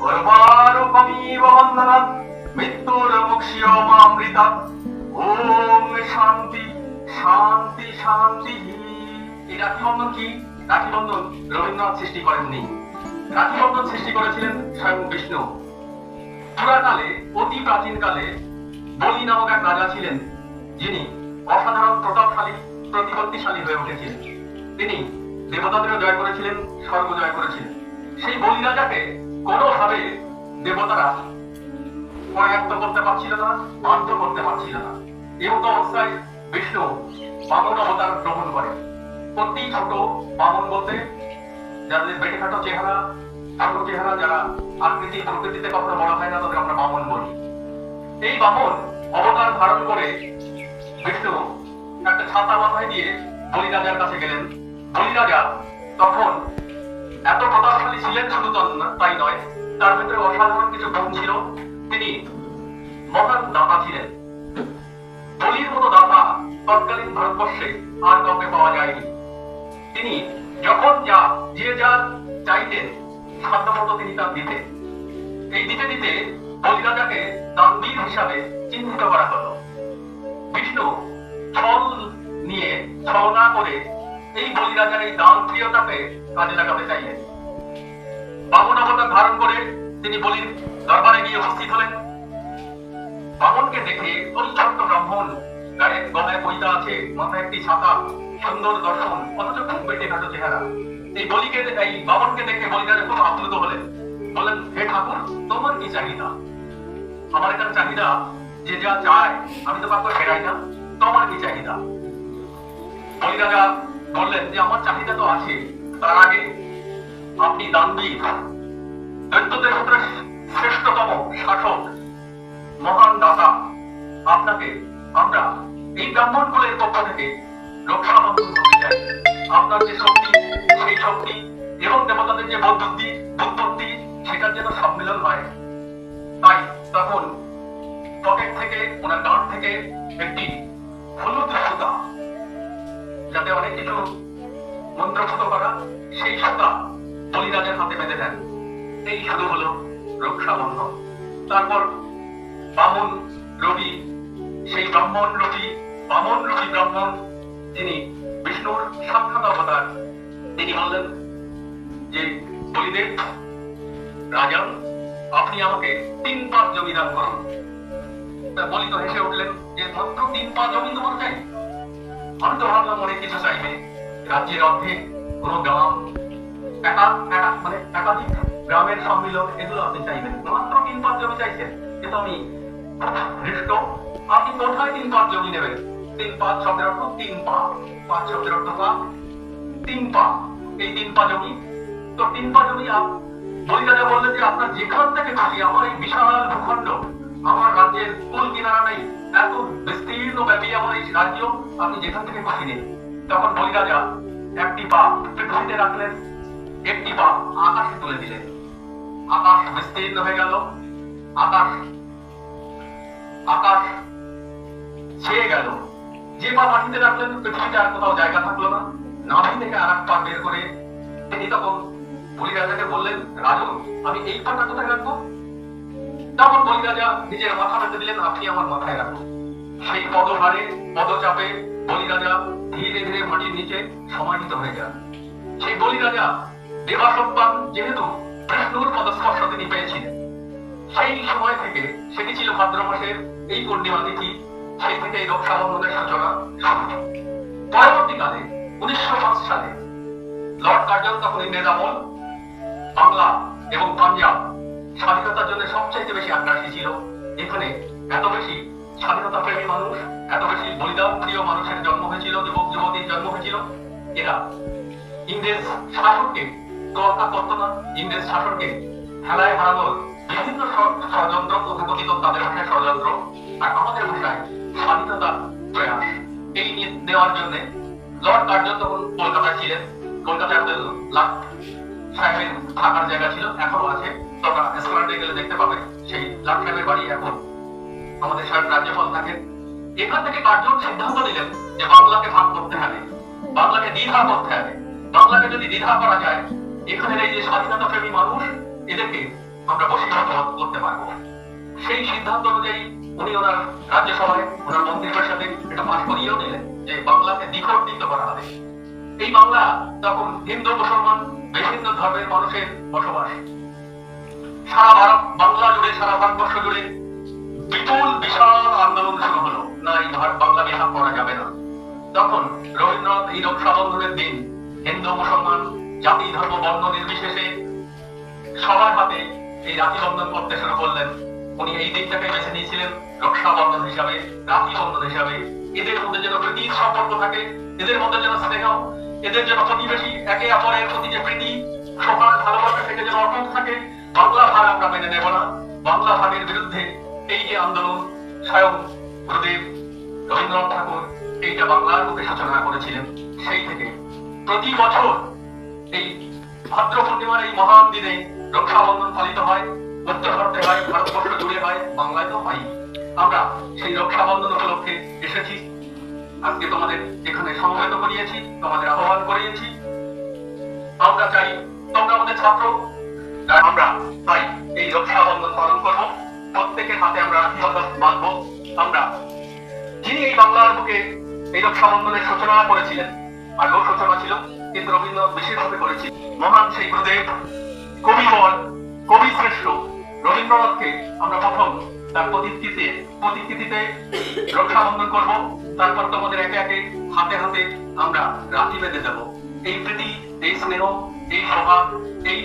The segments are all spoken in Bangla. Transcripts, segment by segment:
পরমারু কমিব বন্দনাৎ মৃত্যুর মুক্ষীয় মামৃতাৎ। ওম শান্তি শান্তি শান্তি। এই রাখি বন্ধন কি? রাখি বন্ধন রবীন্দ্রনাথ সৃষ্টি করেননি। রাখি বন্ধন সৃষ্টি করেছিলেন স্বয়ং বিষ্ণু। পুরাকালে, অতি প্রাচীন কালে বলি নামক এক রাজা ছিলেন, যিনি অসাধারণ প্রতাপশালী, প্রতিপত্তিশালী হয়ে উঠেছিলেন। তিনি দেবতাদেরও জয় করেছিলেন, স্বর্গ জয় করেছিলেন। সেই বলি রাজাকে কোনোভাবে দেবতারা পরায়ত্ত করতে পারছিল না, বাধ্য করতে পারছিল না। এমত অবস্থায় বিষ্ণু বামন অবতার গ্রহণ করেন। অতি ছোট বামন বলতে যাদের বেটেখাটো চেহারা, ছোট চেহারা, যারা আকৃতি প্রকৃতিতে কখনো বড় হয় না, তাদের আমরা বামন বলি। এই বামন অবতার ধারণ করে বিষ্ণু একটা ছাতা মাথায় দিয়ে বলি রাজার কাছে গেলেন। বলি রাজা তখন এত প্রতাপশালী ছিলেন, শুধু তাই নয়, তার ভিতরে অসাধারণ কিছু গুণ ছিল। তিনি মহান দাতা ছিলেন। বলির মতো দাতা তৎকালীন ভারতবর্ষে আর কাউকে পাওয়া যায়নি। তিনি যখন যে যা চাইতেন সাধ্যমতো তিনি তা দিতেন। এই দিতে দিতে বলি রাজাকে দানবীর হিসাবে চিহ্নিত করা হলো। বিষ্ণু ছল নিয়ে, ছলনা করে এই বলি রাজার এই দান প্রিয়তাকে কাজে লাগাতে চাইলেন। বামন অবতার ধারণ করে তিনি বলির দরবারে গিয়ে উপস্থিত হলেন। বামনকে দেখে ওই ছোট্ট ব্রাহ্মণ, গায়ে গলায় বইতা আছে, মাথায় একটি ছাতা, সুন্দর দর্শন, অথচ খুব বেটে ঘাটো চেহারা। এই বামনকে দেখে বলি রাজা খুব আপ্লুত হলেন। বললেন, হে ঠাকুর, তোমার কি চাহিদা? আমার এখানে চাহিদা, যে যা চায় আমি তো কাউকে ফেরাই না, তোমার কি চাহিদা? বলি রাজা বললেন যে আমার চাহিদা তো আছে, তার আগে আপনি দানবীর, দৈত্যদের ভিতরে শ্রেষ্ঠতম শাসক, মহান দাতা, আপনাকে আমরা এই ব্রাহ্মণ কুলের পক্ষ থেকে রক্ষা বন্ধন করতে চাই। আপনার যে শক্তি, সেই শক্তি এবং দেবতাদের যে বুদ্ধি, সেটার যেন সম্মিলন হয়। তাই তখন পকেট থেকে, ওনার গাঁট থেকে একটি হলুদ সুতা, যাতে অনেক কিছু মন্ত্রপুত করা, সেই সুতা বলি রাজার হাতে বেঁধে দেন। এই শুরু হলো রক্ষা বন্ধন। তারপর বামন রবি, সেই বামন রবি ব্রাহ্মণ, যিনি বিষ্ণুর সাক্ষাৎ অবতার, তিনি বললেন যে বলিদেব, রাজা, আপনি আমাকে 3 পা জমি দান করুন। বলি তো হেসে উঠলেন যে মাত্র 3 পা জমি তোমার চাই? আমি তো ভাবলাম অনেক কিছু চাইবে, রাজ্যের অর্ধেক, কোন গ্রাম, একাধিক গ্রামের সম্মিলন, এগুলো আপনি চাইবেন। মাত্র 3 পা জমি চাইছেন, কিন্তু আমি হৃষ্ট। আপনি কোথায় 3 পা জমি নেবেন? 3 পা শব্দের অর্থ 3 পা, 5 শব্দের অর্থ পা, 3 পা, এই 3 পা জমি। তো 3 পা জমি বলি রাজা বললেন যে আপনার যেখান থেকে খুশি, আমার এই বিশাল ভূখণ্ড, আমার রাজ্যের কুল কিনারা নেই, এত বিস্তীর্ণ ব্যাপী আমার এই রাজ্য, আপনি যেখান থেকে খুশি নেই। তখন বলি রাজা একটি পা পৃথিবীতে রাখলেন, একটি পা আকাশে তুলে দিলেন। আকাশ বিস্তীর্ণ হয়ে গেল, আকাশ ছেয়ে গেল। যে পা মাটিতে রাখলেন, পৃথিবীতে আর কোথাও জায়গা থাকলো না। নাভি থেকে আর এক পা বের করে তিনি তখন বলি রাজাকে বললেন, রাজু, আমি এই পাটা কোথায় রাখবো? তখন বলি রাজা নিজের মাথা বেঁধে দিলেন, আপনি আমার মাথায় রাখুন। সেই পদভারে, পদচাপে বলি রাজা ধীরে ধীরে মাটির নিচে সমাহিত হয়ে যান। সেই বলি রাজা দেবাসত্তান, যেহেতু বিষ্ণুর পদস্পর্শ তিনি পেয়েছিলেন, সেই সময় থেকে, সেটি ছিল ভাদ্র মাসের এই পূর্ণিমা তিথি, সেই থেকে এই রক্ষা বন্ধনের সূচনা শুরু। পরবর্তীকালে 1905 সালে লর্ড কার্জন, তখন ইংরেজ আমল, বাংলা এবং পাঞ্জাব স্বাধীনতার জন্য সবচাইতে বেশি আগ্রাসী ছিল। এখানে এত বেশি স্বাধীনতা প্রেমী মানুষ, এত বেশি বলিদান প্রিয় মানুষের জন্ম হয়েছিল, যুবক যুবতীর জন্ম হয়েছিল। এরা ইংরেজ শাসনকে তোয়াক্কা করত না, ইংরেজ শাসনকে খেলায় হারানোর বিভিন্ন ষড়যন্ত্র, তথাকথিত তাদের ভাষায় ষড়যন্ত্র, আর আমাদের ভাষায় স্বাধীনতার প্রয়াস, এই নিয়ে দেওয়ার জন্য লর্ড কার্জন তখন কলকাতায় ছিলেন। কলকাতায় আমাদের লাট সাহেবের থাকার জায়গা ছিল, এখনো আছে, তোমরা এসপ্লানেডে গেলে দেখতে পাবে। সেই লাট সাহেবের বাড়ি এখন আমাদের সাহেব রাজ্যপাল থাকেন। এখান থেকে কার্জন সিদ্ধান্ত নিলেন যে বাংলাকে ভাগ করতে হবে, বাংলাকে দ্বিধা করতে হবে। বাংলাকে যদি দ্বিধা করা যায়, এখানের এই যে স্বাধীনতা প্রেমী মানুষ, এদেরকে আমরা বশীভূত করতে পারবো। সেই সিদ্ধান্ত অনুযায়ী উনি ওনার রাজ্যসভায় ওনার মন্ত্রীদের সাথে এটা পাশ করিয়েও নিলেন যে বাংলাকে দ্বিখণ্ডিত করা হবে। এই বাংলা তখন হিন্দু মুসলমান বিভিন্ন ধর্মের মানুষের বসবাস। সারা ভারত বাংলা জুড়ে, সারা ভারতবর্ষ জুড়ে বিপুল বিশাল আন্দোলন শুরু হলো, না এই বাংলা বিভাগ করা যাবে না। তখন রবীন্দ্রনাথ এই রক্ষাবন্ধনের দিন হিন্দু মুসলমান জাতি ধর্ম বর্ণ নির্বিশেষে সবার হাতে এই রাখি বন্ধন করতে শুরু করলেন। উনি এই দিনটাকে বেছে নিয়েছিলেন রক্ষাবন্ধন হিসাবে, রাখি বন্ধন হিসাবে। এদের মধ্যে যেন প্রীতির সম্পর্ক থাকে, এদের মধ্যে যেন স্নেহ, এদের যেন প্রতিবেশী একে অপরের প্রতি যে প্রীতি সবার ভালোবাসা থেকে যেন অটুট থাকে। বাংলা ভাগ আমরা মেনে নেব না। বাংলা ভাগের বিরুদ্ধে এই যে আন্দোলন, স্বয়ং গুরুদেব রবীন্দ্রনাথ ঠাকুর এইটা বাংলার বুকে সূচনা করেছিলেন। সেই থেকে প্রতি বছর এই ভাদ্র পূর্ণিমার এই মহান দিনে রক্ষাবন্ধন পালিত হয়। উত্তর ভারতে হয়, ভারতবর্ষ জুড়ে হয়, বাংলায় তো হয়। আমরা সেই রক্ষাবন্ধন উপলক্ষে এসেছি, আজকে তোমাদের এখানে সমবেত করিয়েছি, তোমাদের আহ্বান করিয়েছি। আমরা চাই তোমরা আমাদের ছাত্র, আমরা তাই এই রক্ষাবন্ধন পালন করবো। প্রত্যেকের হাতে আমরা রাখি বন্ধন বাঁধবো। আমরা যিনি এই বাংলার বুকে এই রক্ষাবন্ধনের সূচনা করেছিলেন, আগেও সূচনা ছিল কিন্তু রবীন্দ্রনাথ বিশেষভাবে করেছিলেন, মহান সেই গুরুদেব কবিবর, কবি শ্রেষ্ঠ রবীন্দ্রনাথকে আমরা প্রথম তার প্রতিকৃতিতে রক্ষাবন্ধন করব। তারপর তোমাদের একে একে হাতে হাতে আমরা রাখি বেঁধে দেব। এই প্রীতি, এই স্নেহ, এই সভা, এই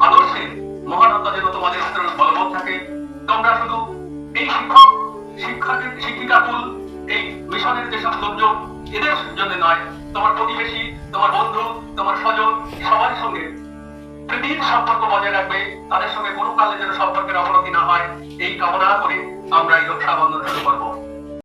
আদর্শের মহানতা যেন তোমাদের ভিতরে বলবৎ থাকে। তোমরা শুধু এই শিক্ষিকাকুল এই মিশনের যেসব লোকজন এদের জন্য নয়, তোমার প্রতিবেশী, তোমার বন্ধু, তোমার স্বজন সবার সঙ্গে প্রীতির সম্পর্ক বজায় রাখবে। তাদের সঙ্গে কোনো কালে যেন সম্পর্কের অবনতি না হয়, এই কামনা করে আমরা এই রক্ষাবন্ধন শুরু করবো।